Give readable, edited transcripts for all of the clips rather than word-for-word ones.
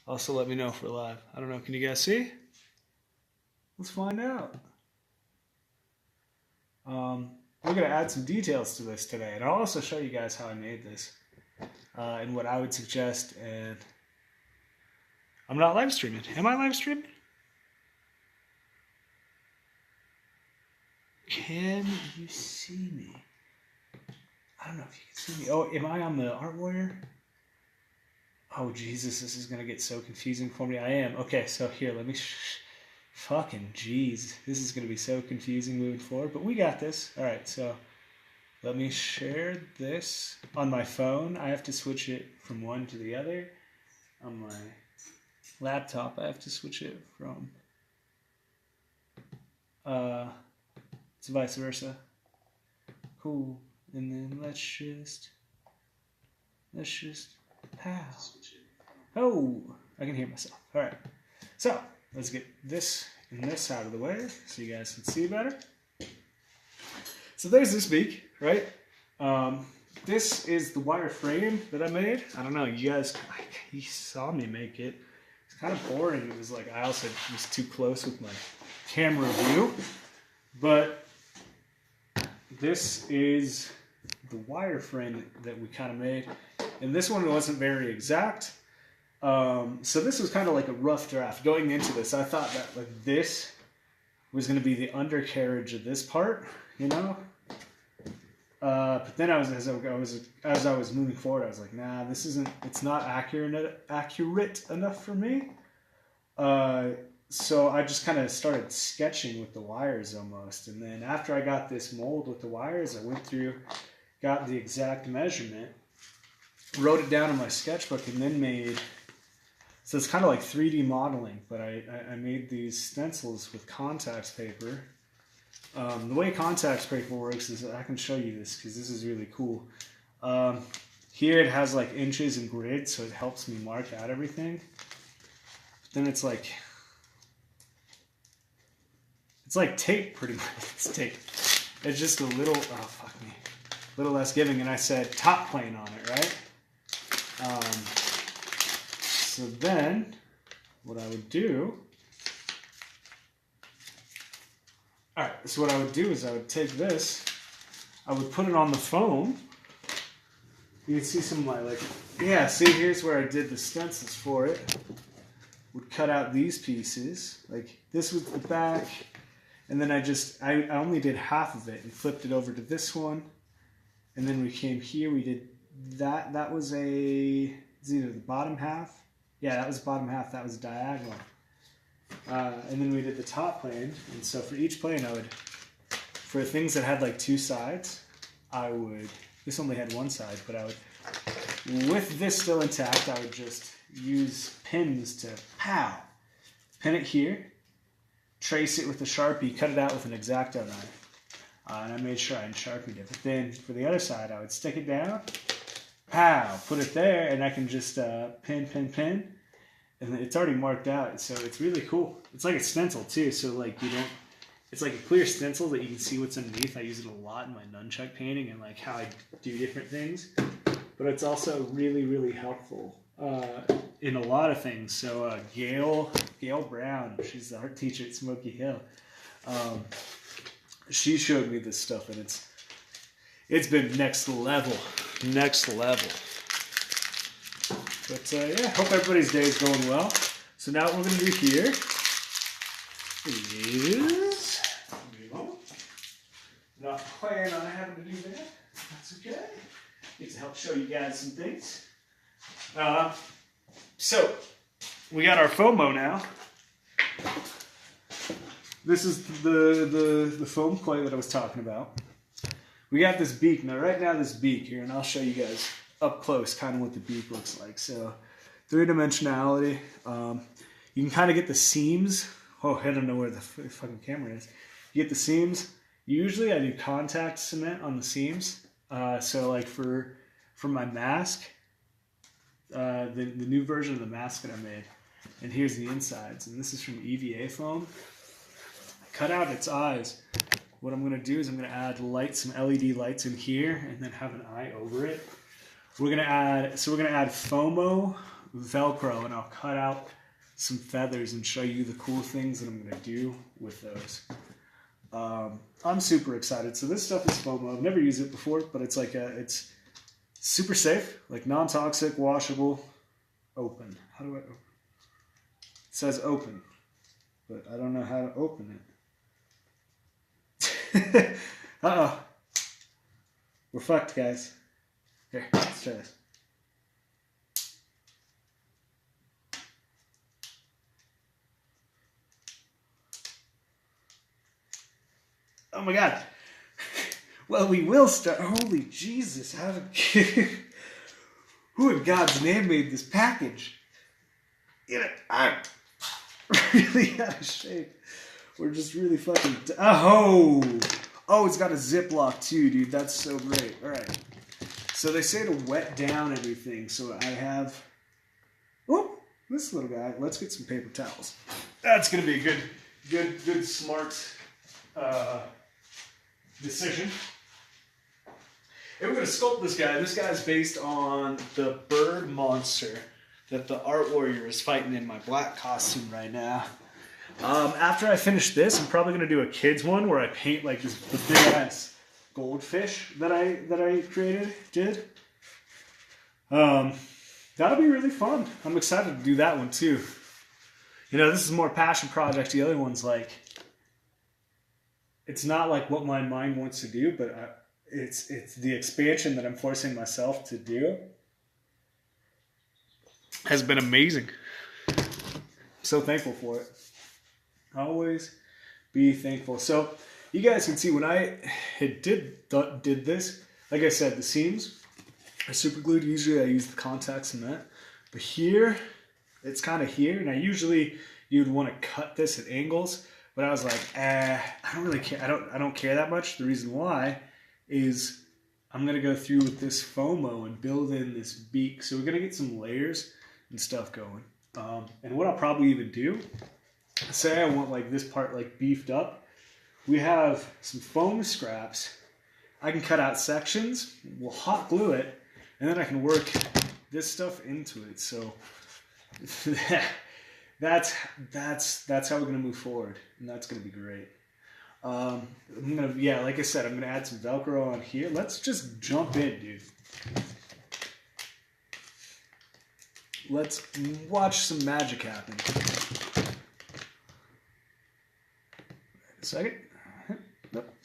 Also, let me know if we're live. I don't know. Can you guys see? Let's find out. We're going to add some details to this today, and I'll also show you guys how I made this and what I would suggest. And I'm not live streaming. Am I live streaming? Can you see me? I don't know if you can see me. Oh, am I on the Art Warrior? Oh, Jesus, this is going to get so confusing for me. I am. Okay, so here, let me... Fucking jeez. This is going to be so confusing moving forward, but we got this. All right, so let me share this on my phone. I have to switch it from one to the other. On my laptop, I have to switch it from... it's vice versa. Cool. And then let's just... Pow. Oh, I can hear myself. All right. So let's get this and this out of the way so you guys can see better. So there's this beak, right? This is the wire frame that I made. I don't know, you saw me make it. It's kind of boring. It was like, I also was too close with my camera view. But this is the wire frame that we kind of made. And this one wasn't very exact. So this was kind of like a rough draft. Going into this, I thought that like this was going to be the undercarriage of this part, you know? But then as I was moving forward, I was like, nah, it's not accurate enough for me. So I just kind of started sketching with the wires almost. And then after I got this mold with the wires, I went through, got the exact measurement, wrote it down in my sketchbook, and then made... So it's kind of like 3D modeling, but I made these stencils with contact paper. The way contact paper works is, I can show you this because this is really cool. Here it has like inches and grids, so it helps me mark out everything. But then it's like tape pretty much. It's tape. It's just a little, oh fuck me, a little less giving, and I said top plane on it, right? So then, what I would do... Alright, so what I would do is I would take this, I would put it on the foam. You can see some of my, like... Yeah, see, here's where I did the stencils for it. Would cut out these pieces. Like, this was the back. And then I only did half of it and flipped it over to this one. And then we came here, we did that. That was it's either the bottom half. Yeah, that was the bottom half. That was diagonal. And then we did the top plane. And so for each plane, for things that had like two sides, this only had one side, but with this still intact, I would just use pins to pin it here, trace it with a Sharpie, cut it out with an X-Acto knife. And I made sure I Sharpied it. But then for the other side, I would stick it down, put it there, and I can just pin. And it's already marked out, so it's really cool. It's like a stencil too, so like it's like a clear stencil that you can see what's underneath. I use it a lot in my nunchuck painting and like how I do different things. But it's also really, really helpful in a lot of things. So Gail Brown, she's the art teacher at Smoky Hill. She showed me this stuff, and it's been next level. But yeah, hope everybody's day is going well. So now what we're going to do here is... Not planning on having to do that. That's okay. Get to help show you guys some things. So, we got our FOMO now. This is the foam clay that I was talking about. We got this beak. Now, right now, this beak here, and I'll show you guys up close kind of what the beak looks like. So, three-dimensionality. You can kind of get the seams. Oh, I don't know where the fucking camera is. You get the seams. Usually, I do contact cement on the seams. So, like for my mask, the new version of the mask that I made, and here's the insides, and this is from EVA foam. I cut out its eyes. What I'm going to do is I'm going to add some LED lights in here, and then have an eye over it. We're going to add FOMO Velcro, and I'll cut out some feathers and show you the cool things that I'm going to do with those. I'm super excited. So this stuff is FOMO. I've never used it before, but it's like it's super safe, like non-toxic, washable, open. How do I open? It says open, but I don't know how to open it. Uh-oh. We're fucked, guys. Here, let's try this. Oh my god. Well, we will start. Holy Jesus. Who in God's name made this package? I'm really out of shape. We're just really fucking... Oh, it's got a Ziploc too, dude. That's so great. All right. So they say to wet down everything. So I have... Oh, this little guy. Let's get some paper towels. That's going to be a good, smart decision. And we're going to sculpt this guy. This guy's based on the bird monster that the art warrior is fighting in my black costume right now. After I finish this, I'm probably going to do a kids one where I paint like the big ass goldfish that I did. That'll be really fun. I'm excited to do that one too. You know, this is more passion project. The other one's like, it's not like what my mind wants to do, but it's the expansion that I'm forcing myself to do has been amazing. So thankful for it. Always be thankful. So you guys can see when I did this, like I said, the seams are super glued. Usually I use the contact cement, but here it's kind of here. Now usually you'd want to cut this at angles, but I was like, I don't really care. I don't care that much. The reason why is I'm gonna go through with this FOMO and build in this beak. So we're gonna get some layers and stuff going. And what I'll probably even do, say I want like this part like beefed up. We have some foam scraps. I can cut out sections. We'll hot glue it, and then I can work this stuff into it. So that's how we're gonna move forward, and that's gonna be great. Like I said, I'm gonna add some Velcro on here. Let's just jump in, dude. Let's watch some magic happen. A second.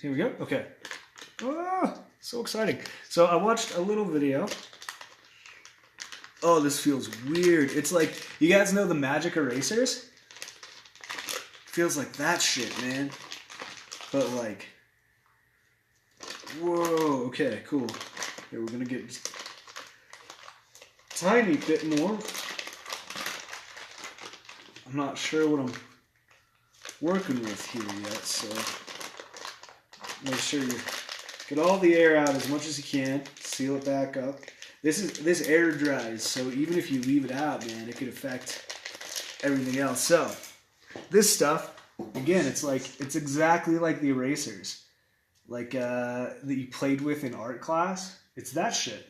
Here we go. Okay. Oh, so exciting. So I watched a little video. Oh, this feels weird. It's like, you guys know the magic erasers? Feels like that shit, man. But like, whoa, okay, cool. Here, we're gonna get just a tiny bit more. I'm not sure what I'm working with here yet, so make sure you get all the air out as much as you can. Seal it back up. This air dries, so even if you leave it out, man, it could affect everything else. So this stuff, again, it's exactly like the erasers, like that you played with in art class. It's that shit,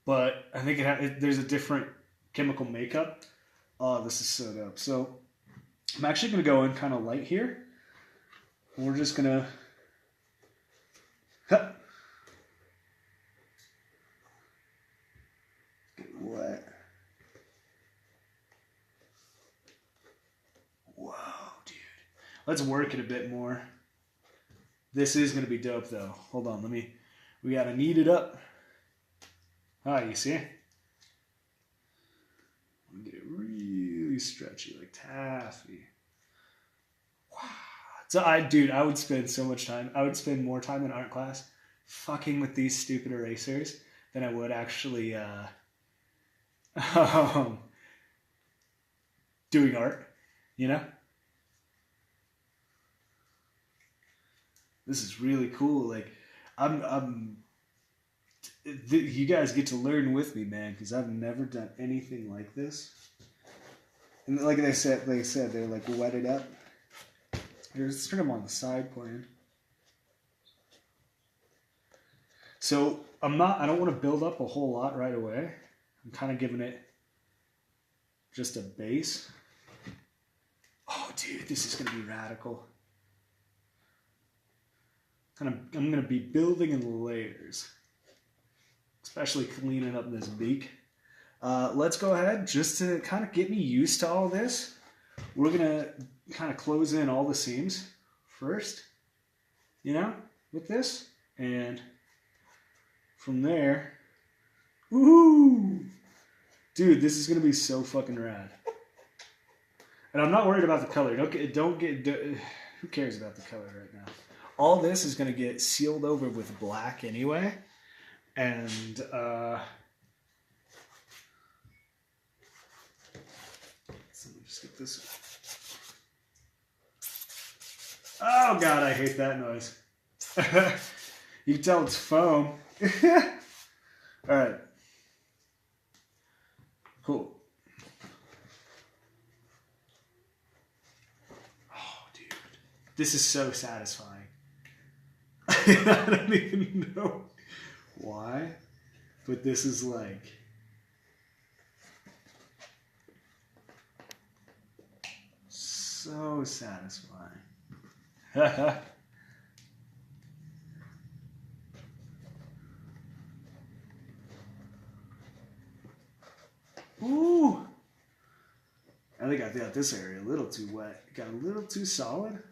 but I think there's a different chemical makeup. Oh, this is so dope. So I'm actually gonna go in kind of light here. We're just gonna get wet. Whoa, dude. Let's work it a bit more. This is gonna be dope though. Hold on, we gotta knead it up. Ah, you see? Get it really stretchy, like taffy. Wow. So I would spend so much time. I would spend more time in art class fucking with these stupid erasers than I would actually doing art, you know? This is really cool. Like, you guys get to learn with me, man, because I've never done anything like this. And like they said, they're like wetted up. Let's turn them on the side plan. So I don't want to build up a whole lot right away. I'm kind of giving it just a base. Oh, dude, this is going to be radical. I'm going to be building in layers, especially cleaning up this beak. Let's go ahead, just to kind of get me used to all this, we're going to kind of close in all the seams first, you know, with this. And from there, woohoo! Dude, this is going to be so fucking rad. And I'm not worried about the color. Who cares about the color right now? All this is going to get sealed over with black anyway. And, so let me just get this. Oh, God, I hate that noise. You can tell it's foam. All right. Cool. Oh, dude. This is so satisfying. I don't even know why, but this is like... so satisfying. Ooh! I think I got this area a little too wet. Got a little too solid.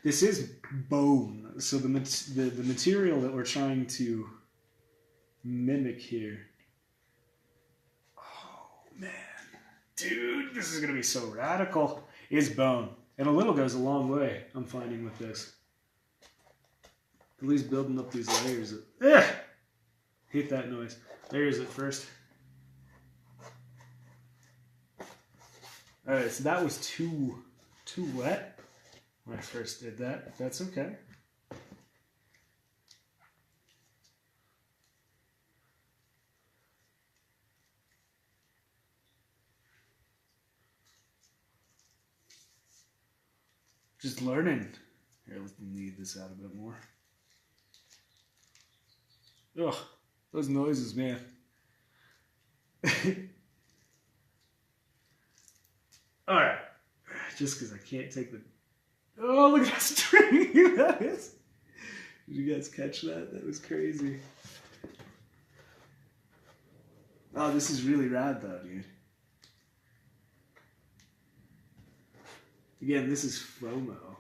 This is bone, so the material that we're trying to mimic here. Oh man, dude, this is gonna be so radical. Is bone, and a little goes a long way. I'm finding with this. At least building up these layers. Hate that noise. Layers at first. All right, so that was too wet when I first did that. That's okay. Just learning. Here, let me knead this out a bit more. Ugh, those noises, man. All right, just because I can't take the... Oh, look at that string! That is... Did you guys catch that? That was crazy. Oh, this is really rad though, dude. Again, this is FOMO.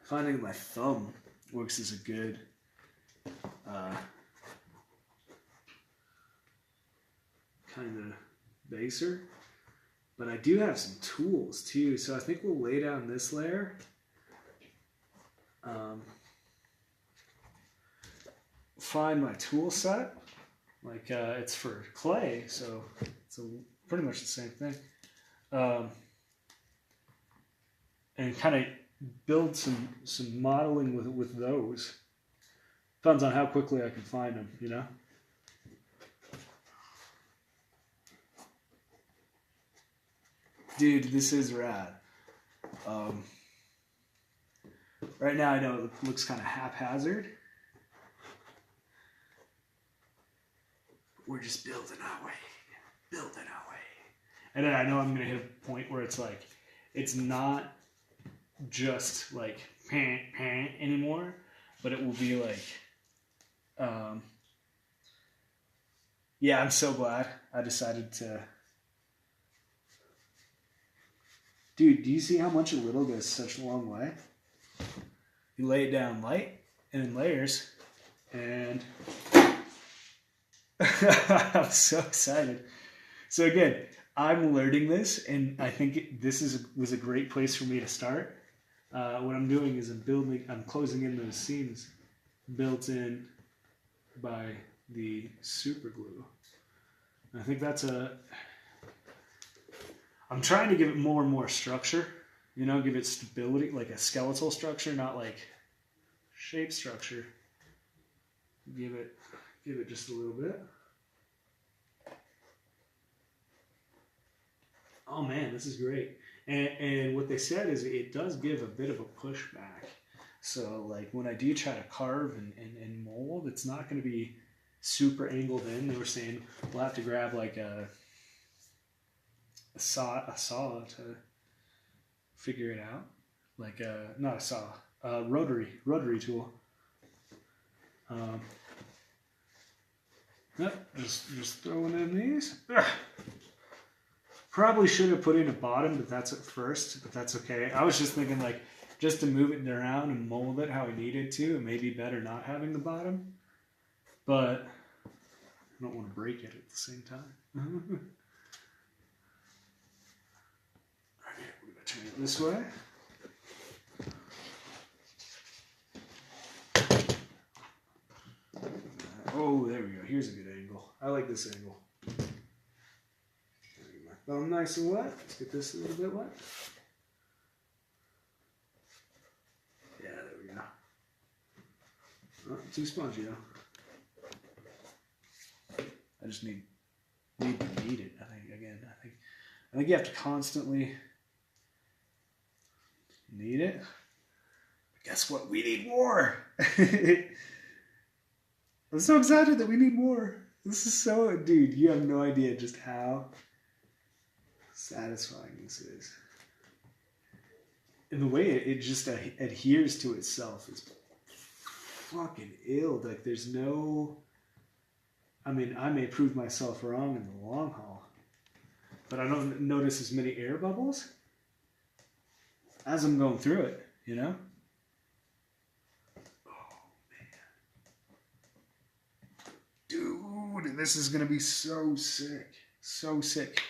Finding my thumb works as a good kind of baser. But I do have some tools too, so I think we'll lay down this layer. Find my tool set. Like it's for clay, so it's pretty much the same thing. And kind of build some modeling with those. Depends on how quickly I can find them, you know? Dude, this is rad. Right now I know it looks kind of haphazard. We're just building our way. And then I know I'm going to hit a point where it's like, it's not just like pant anymore, but it will be like, yeah, I'm so glad I decided to. Dude, do you see how much a little goes such a long way? You lay it down light and in layers, and I'm so excited. So again, I'm learning this, and I think this was a great place for me to start. What I'm doing is I'm closing in those seams built in by the super glue. I think I'm trying to give it more and more structure, you know, give it stability, like a skeletal structure, not like shape structure. Give it just a little bit. Oh man, this is great. And what they said is it does give a bit of a pushback. So like when I do try to carve and mold, it's not going to be super angled in. They were saying we'll have to grab like a saw to figure it out. Like not a saw, a rotary tool. Yep, just throwing in these. Ugh. Probably should have put in a bottom, but that's at first, but that's okay. I was just thinking like, just to move it around and mold it how I needed to, it may be better not having the bottom, but I don't want to break it at the same time. Alright, we're going to turn it this way. Oh, there we go. Here's a good angle. I like this angle. My thumb nice and wet. Let's get this a little bit wet. Yeah, there we go. Not too spongy though. I just need to knead it. I think you have to constantly knead it. But guess what? We need more. I'm so excited that we need more. This is so, dude, you have no idea just how satisfying this is. And the way it just adheres to itself is fucking ill. Like there's no, I mean, I may prove myself wrong in the long haul, but I don't notice as many air bubbles as I'm going through it, you know? Dude, this is gonna be so sick. So sick.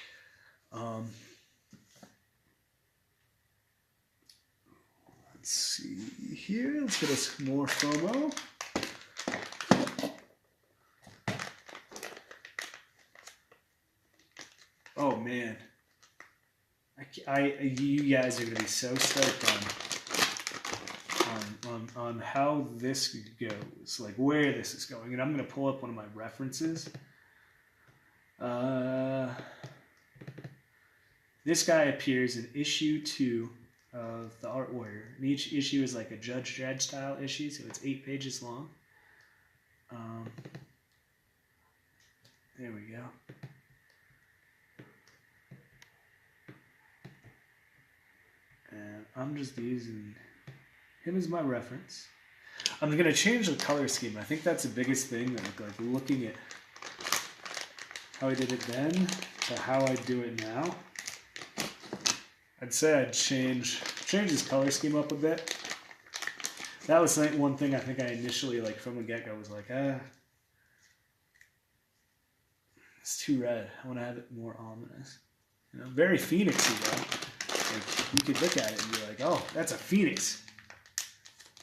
Let's see here. Let's get us more FOMO. Oh man. You guys are gonna be so stoked on how this goes, like where this is going. And I'm going to pull up one of my references. This guy appears in issue 2 of The Art Warrior. And each issue is like a Judge Dredd style issue, so it's 8 pages long. There we go. And I'm just using him as my reference. I'm going to change the color scheme. I think that's the biggest thing, like looking at how I did it then to how I do it now. I'd say I'd change his color scheme up a bit. That was one thing I think I initially, like from the get-go, was like, it's too red. I want to have it more ominous. You know, very Phoenix-y though. Like, you could look at it and be like, oh, that's a Phoenix.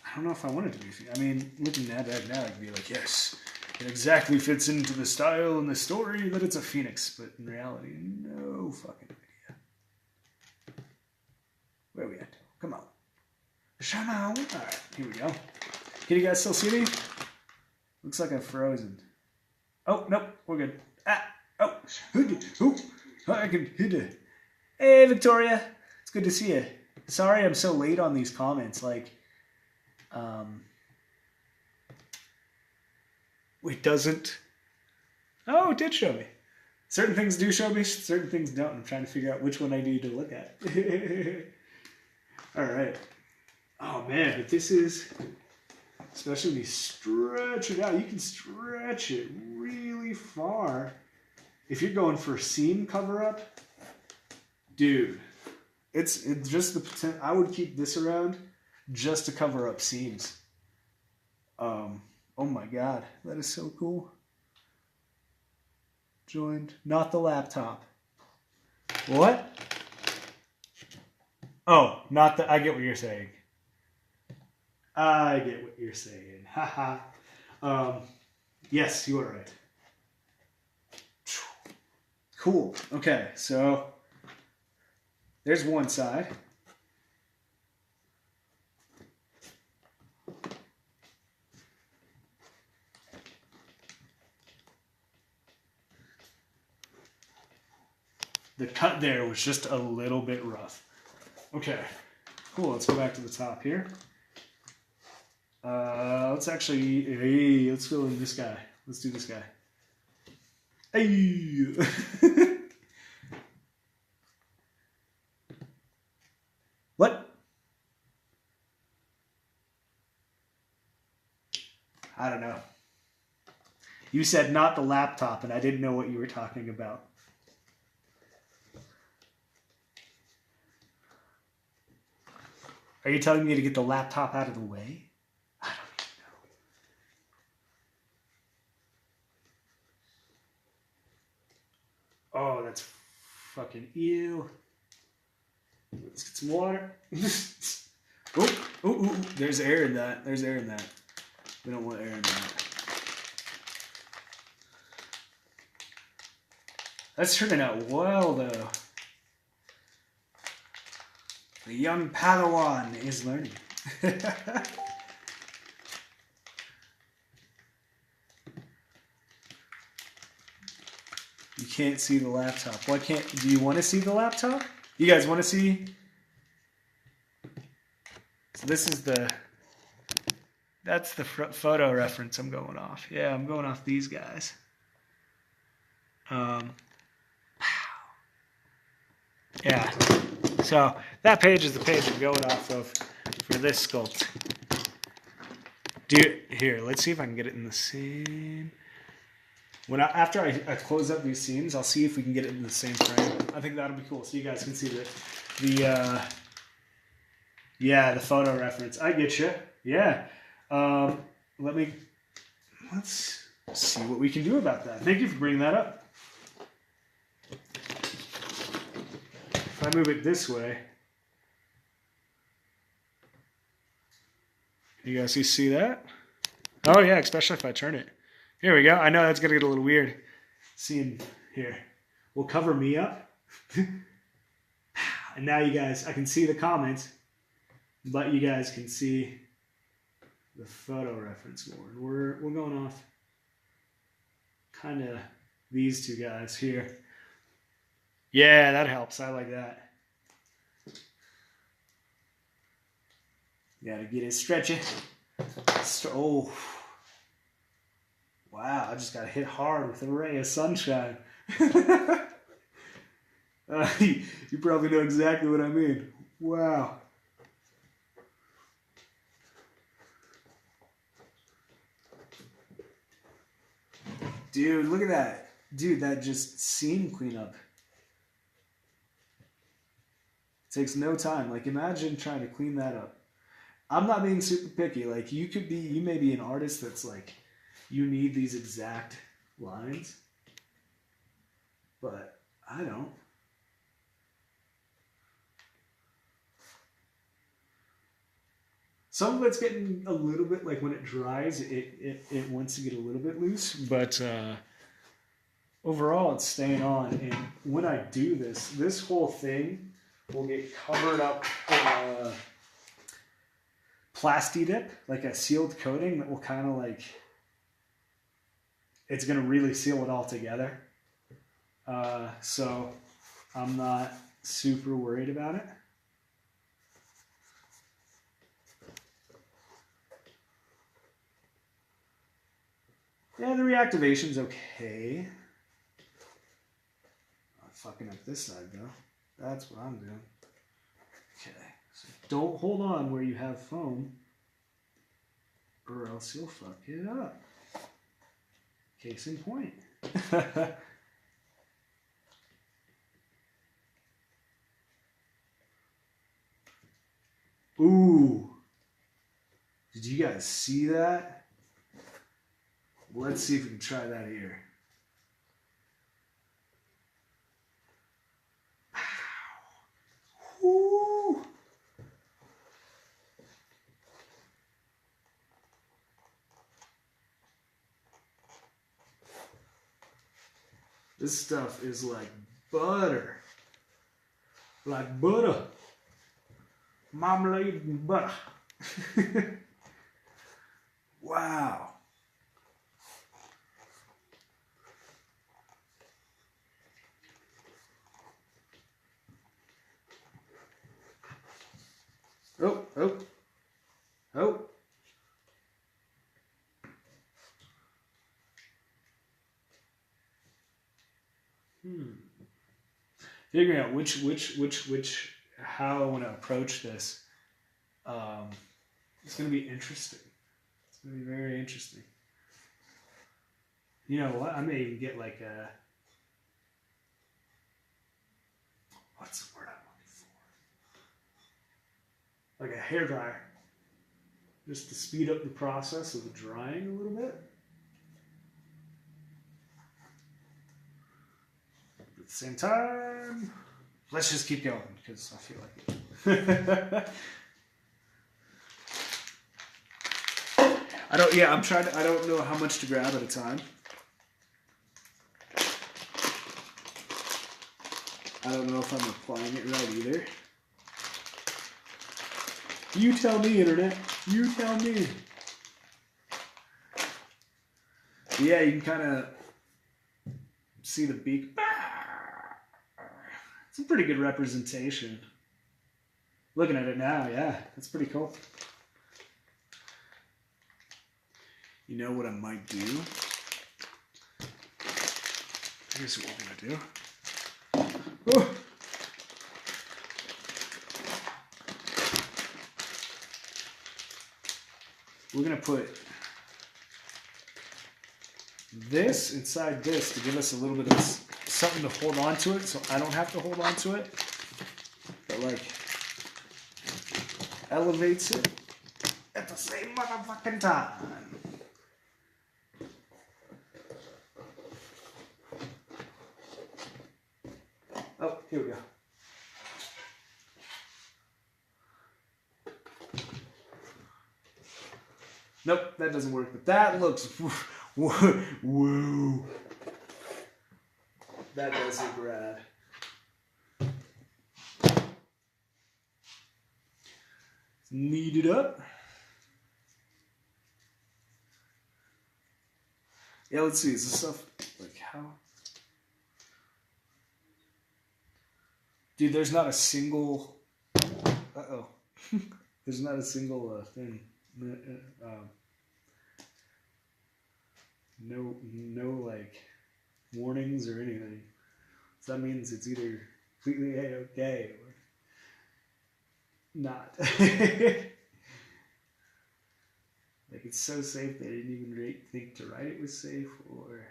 I don't know if I want it to be. I mean, looking at that now, I'd be like, yes, it exactly fits into the style and the story that it's a Phoenix. But in reality, no fucking idea. Where are we at? Come on. Come on. All right, here we go. Can you guys still see me? Looks like I'm frozen. Oh, nope, we're good. Oh, I can hit it. Hey, Victoria. It's good to see you. Sorry I'm so late on these comments. Like, it doesn't. Oh, it did show me. Certain things do show me, certain things don't. I'm trying to figure out which one I need to look at. All right. Oh man, but this is, especially when you stretch it out, you can stretch it really far. If you're going for seam cover up, dude, it's just the potential. I would keep this around just to cover up seams. Oh my god, that is so cool. Joined, not the laptop. What? Oh, not the, I get what you're saying. I get what you're saying. Haha. Yes, you are right. Cool. Okay, so there's one side. The cut there was just a little bit rough. Okay, cool. Let's go back to the top here. Let's actually, hey, let's fill in this guy. Let's do this guy. Hey. What? I don't know. You said not the laptop, and I didn't know what you were talking about. Are you telling me to get the laptop out of the way? I don't even know. Oh, that's fucking ew. Let's get some water. Oh, there's air in that. There's air in that. We don't want air in that. That's turning out well, though. The young Padawan is learning. You can't see the laptop. Why can't? Do you want to see the laptop? You guys want to see? So this is the. That's the photo reference I'm going off. Yeah, I'm going off these guys. Yeah. So that page is the page I'm going off of for this sculpt. Here, let's see if I can get it in the same. After I close up these scenes, I'll see if we can get it in the same frame. I think that'll be cool, so you guys can see the photo reference. I get you. Yeah. Let's see what we can do about that. Thank you for bringing that up. If I move it this way, you guys see that? Oh yeah, especially if I turn it. Here we go. I know that's gonna get a little weird. Seeing here, we'll cover me up, and now you guys, I can see the comments, but you guys can see the photo reference more. And we're going off kind of these two guys here. Yeah, that helps. I like that. Gotta get it stretchy. Oh. Wow, I just got hit hard with a ray of sunshine. You probably know exactly what I mean. Wow. Dude, look at that. Dude, that just seam cleanup. It takes no time. Like, imagine trying to clean that up. I'm not being super picky. Like, you may be an artist that's like, you need these exact lines. But I don't. Some of it's getting a little bit, like when it dries, it wants to get a little bit loose. But overall, it's staying on. And when I do this whole thing will get covered up in a Plasti Dip, like a sealed coating that will kind of like, it's going to really seal it all together. So I'm not super worried about it. Yeah, the reactivation's okay. I'm fucking up this side though. That's what I'm doing. Okay, so don't hold on where you have foam, or else you'll fuck it up. Case in point. Ooh. Did you guys see that? Let's see if we can try that here. Ooh. This stuff is like butter. Like butter. Marmalade and butter. Wow. Oh. Figuring out how I want to approach this. It's going to be interesting. It's going to be very interesting. You know what? I may even get like a, what's the word I'm looking for? Like a hair dryer. Just to speed up the process of the drying a little bit. At the same time, let's just keep going because I feel like it. I don't know how much to grab at a time. I don't know if I'm applying it right either. You tell me, internet. You tell me. Yeah, you can kind of see the beak. It's a pretty good representation. Looking at it now, yeah, that's pretty cool. You know what I might do? Here's what we're gonna do. Oh. We're gonna put this inside this to give us a little bit of something to hold on to it, so I don't have to hold on to it, but like elevates it at the same motherfucking time. Oh, here we go. Nope, that doesn't work, but that looks, whoa. That does look rad. Knead it up. Yeah, let's see, is this stuff, like how? Dude, there's not a single, there's not a single thing. No like warnings or anything. So that means it's either completely okay or not. Like it's so safe they didn't even think to write it was safe, or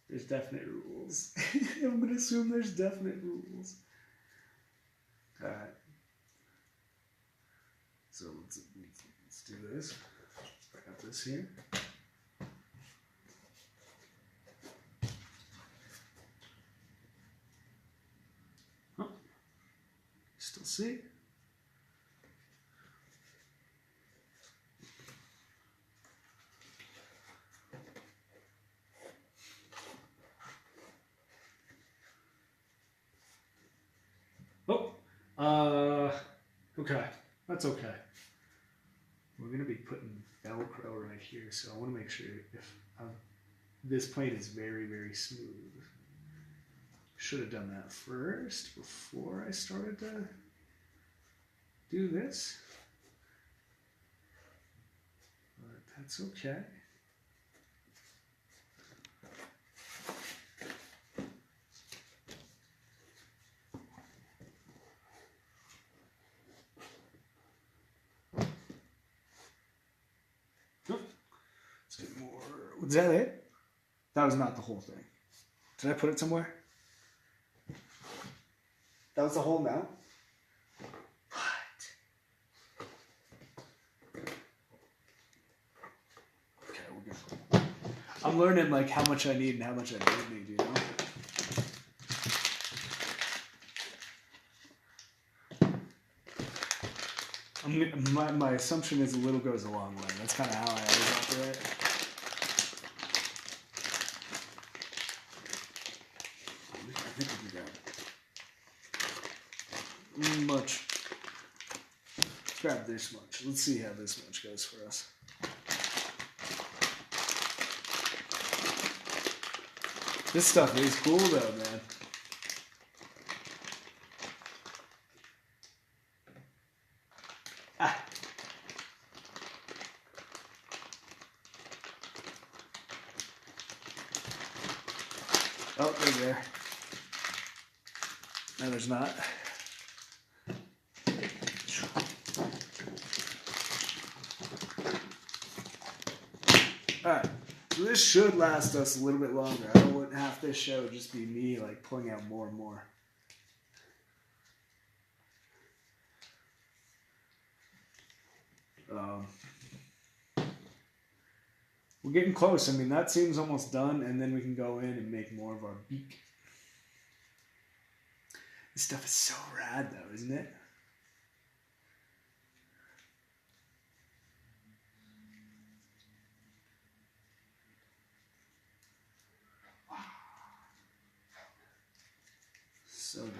there's definite rules. I'm gonna assume there's definite rules. Alright. So let's do this. I got this here. Oh, still see? Oh, okay, that's okay. We're going to be putting Velcro right here, so I want to make sure if this plate is very, very smooth. Should have done that first before I started to do this, but that's okay. Let's get more. Was that it? That was not the whole thing. Did I put it somewhere? That was the whole amount? What? Okay, we're good. I'm learning like how much I need and how much I don't need, you know? My assumption is a little goes a long way. That's kind of how I always operate. I think we got much. Grab this much. Let's see how this much goes for us. This stuff is cool though, man. Oh, they're there. No, there's not. Alright, so this should last us a little bit longer. I don't want half this show just be me like pulling out more and more. We're getting close. I mean, that seems almost done, and then we can go in and make more of our beak. This stuff is so rad, though, isn't it? Wow. So dope.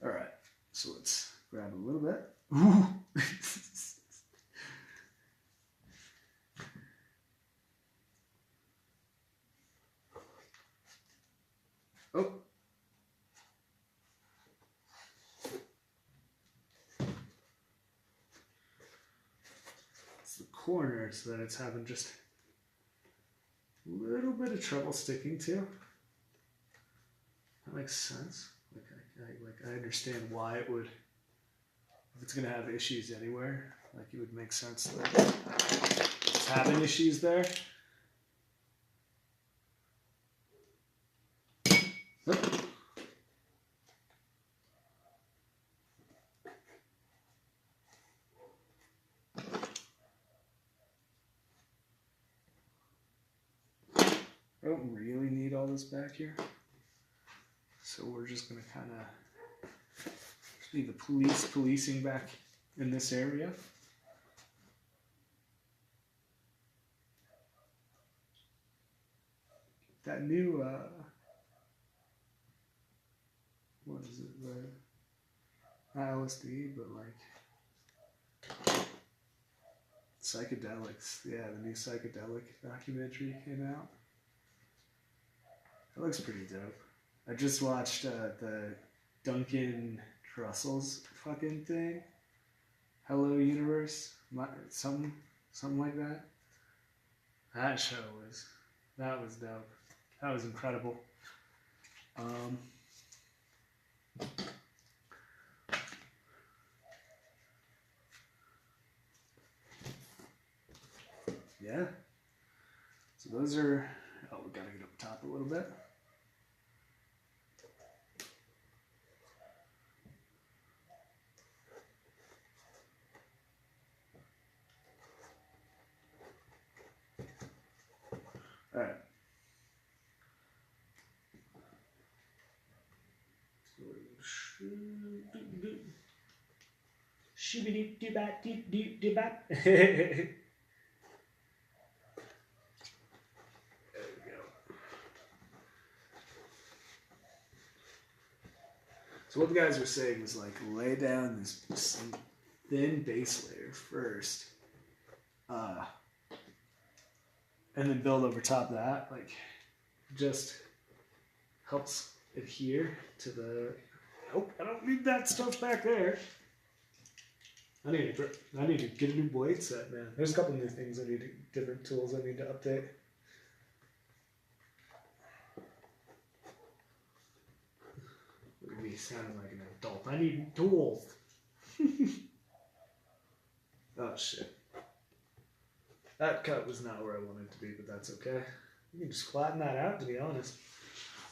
All right, so let's grab a little bit. Ooh. Oh. It's the corner so that it's having just a little bit of trouble sticking to. That makes sense. I understand why it would, if it's going to have issues anywhere, like it would make sense that it's having issues there. I don't really need all this back here. So we're just going to kind of leave the policing back in this area. That new, what is it, not LSD, but like psychedelics. Yeah, the new psychedelic documentary came out. It looks pretty dope. I just watched the Duncan Trussell's fucking thing. Hello Universe, something like that. That show was dope. That was incredible. Yeah. So those are. Oh, we gotta get up top a little bit. All right. So what the guys were saying was like lay down this thin base layer first, and then build over top of that. Like, just helps adhere to the. Nope, I don't need that stuff back there. I need to get a new blade set, man. There's a couple new things different tools I need to update. Look at me sounding like an adult. I need tools. Oh shit. That cut was not where I wanted it to be, but that's okay. You can just flatten that out, to be honest.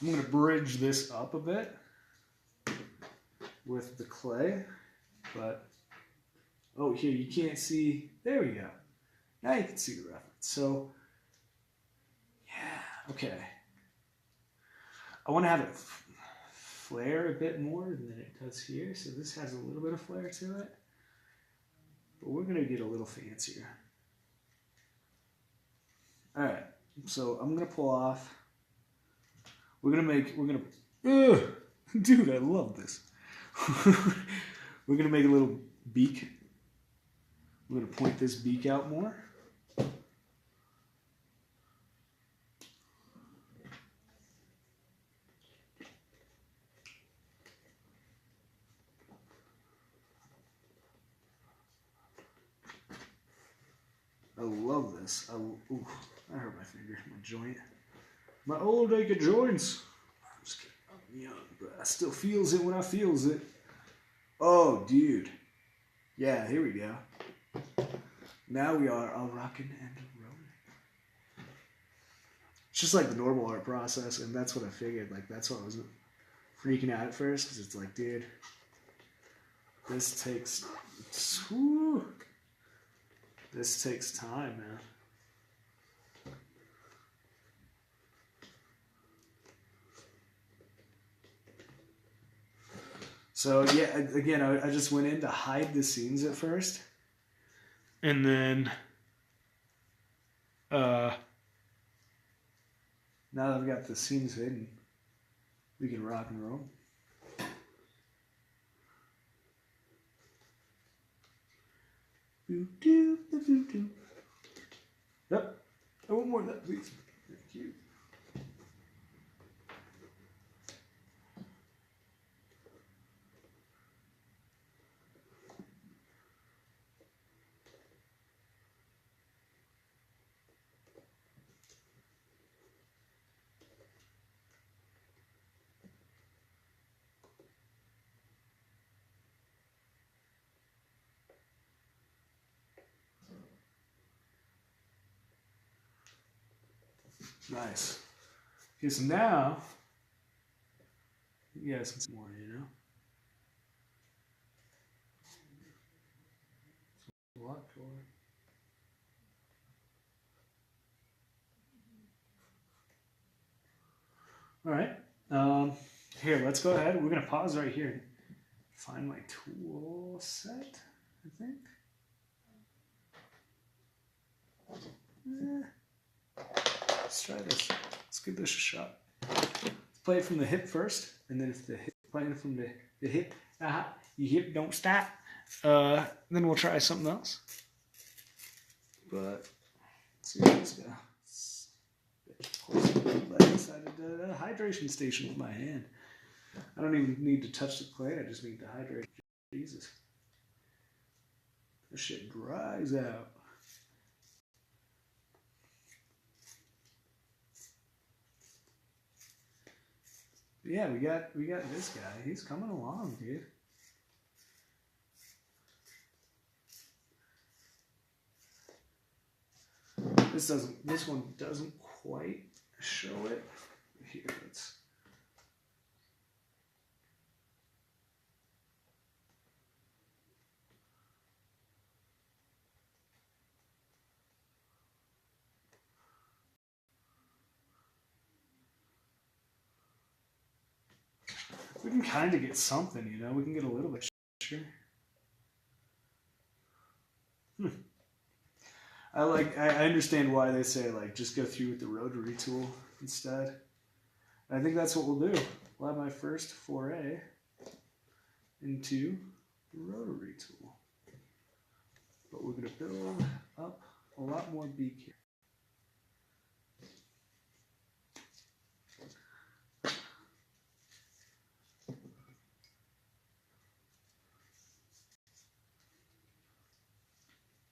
I'm going to bridge this up a bit with the clay, but oh, here you can't see. There we go. Now you can see the reference. So, yeah, okay. I want to have it flare a bit more than it does here. So this has a little bit of flare to it, but we're going to get a little fancier. All right, so I'm going to pull off. Dude, I love this. We're going to make a little beak. We're going to point this beak out more. love this. Ooh, I hurt my finger, my joint. My old aching joints. I'm just kidding. I'm young, but I still feels it when I feels it. Oh, dude. Yeah, here we go. Now we are all rocking and rolling. It's just like the normal art process, and that's what I figured. Like, that's why I wasn't freaking out at first, because it's like, dude, this takes... Whew, this takes time, man. So, yeah, again, I just went in to hide the seams at first. And then, now that I've got the seams hidden, we can rock and roll. Boo-doo. Yep. I want more of that, please. Thank you. Nice. Okay, so now, you guys can see more, you know? It's a lot cooler. All right. Here, let's go ahead. We're going to pause right here. Find my tool set, I think. Let's try this. Let's give this a shot. Let's play it from the hip first, and then if the hip playing from the hip, your hip don't stop. Then we'll try something else. But let's see how this goes. Of course, I decided a hydration station with my hand. I don't even need to touch the clay. I just need to hydrate. Jesus, this shit dries out. Yeah, we got this guy. He's coming along, dude. This one doesn't quite show it. Here, let's. We can kind of get something, you know. We can get a little bit. Sure. I understand why they say, like, just go through with the rotary tool instead. I think that's what we'll do. We'll have my first foray into the rotary tool. But we're going to build up a lot more beak here.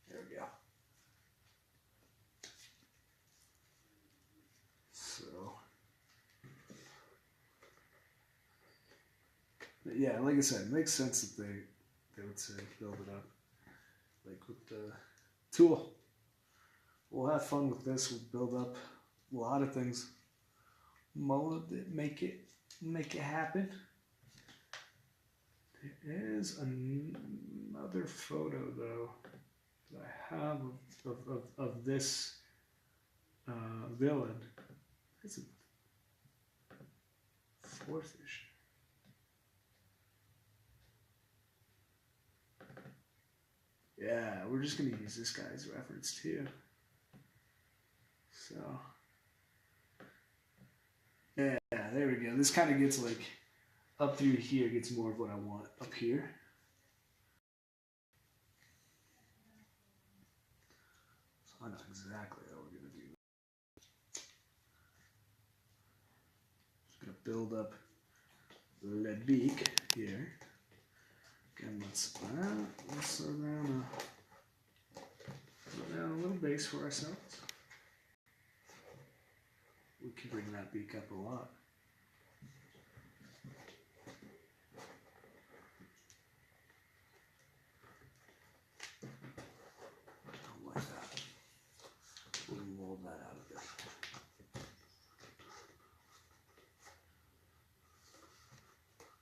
There we go. So, yeah, like I said, it makes sense that they would say build it up. Like with the tool. We'll have fun with this. We'll build up a lot of things. Mold it, make it happen. There is another photo though that I have of this villain. It's a fourth issue. Yeah, we're just gonna use this guy's reference too. So, yeah, there we go. This kind of gets like up through here, gets more of what I want up here. So I know exactly how we're gonna do that. Just gonna build up the beak here. Again, let's slow down a little base for ourselves. We can bring that beak up a lot. Don't like that. We'll mold that out of it.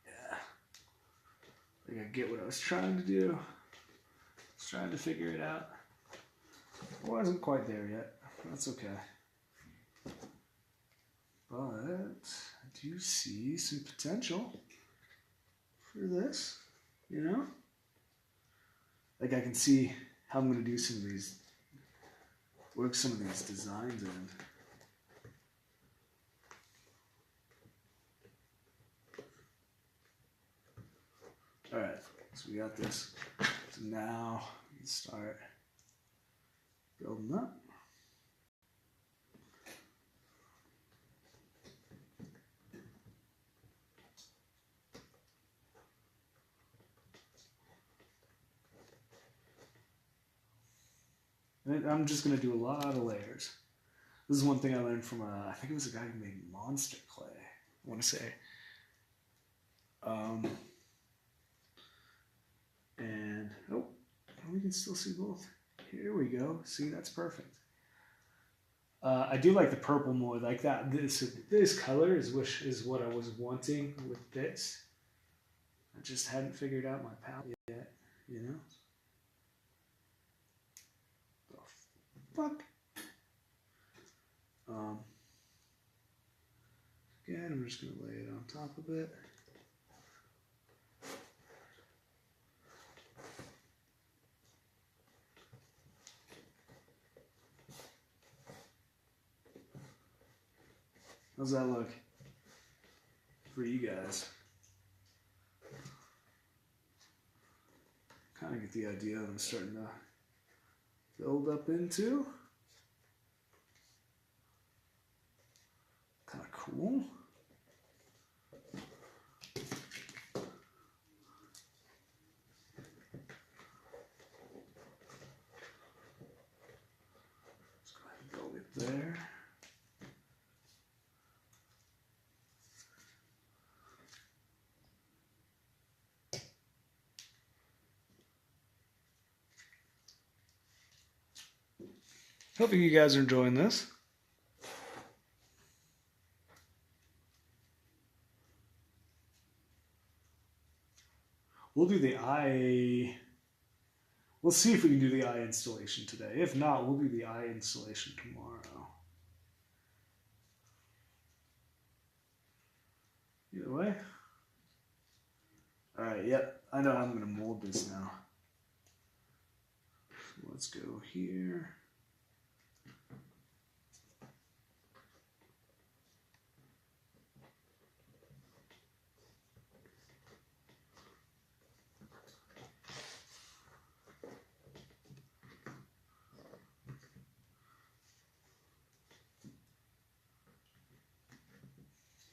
Yeah. I think I get what I was trying to do. I was trying to figure it out. I wasn't quite there yet. That's okay. But I do see some potential for this, you know? Like I can see how I'm going to do some of these, work some of these designs in. All right, so we got this. So now we can start building up. And I'm just going to do a lot of layers. This is one thing I learned from, I think it was a guy who made monster clay, I want to say. And, oh, we can still see both. Here we go. See, that's perfect. I do like the purple more, like that. This color is what I was wanting with this. I just hadn't figured out my palette yet, you know? Fuck. Again, I'm just going to lay it on top of it. How's that look for you guys? Kind of get the idea that I'm starting to build up into. Kind of cool. Let's go ahead and build it there. Hoping you guys are enjoying this. We'll do the eye. We'll see if we can do the eye installation today. If not, we'll do the eye installation tomorrow. Either way. All right, yep. I know I'm going to mold this now. So let's go here.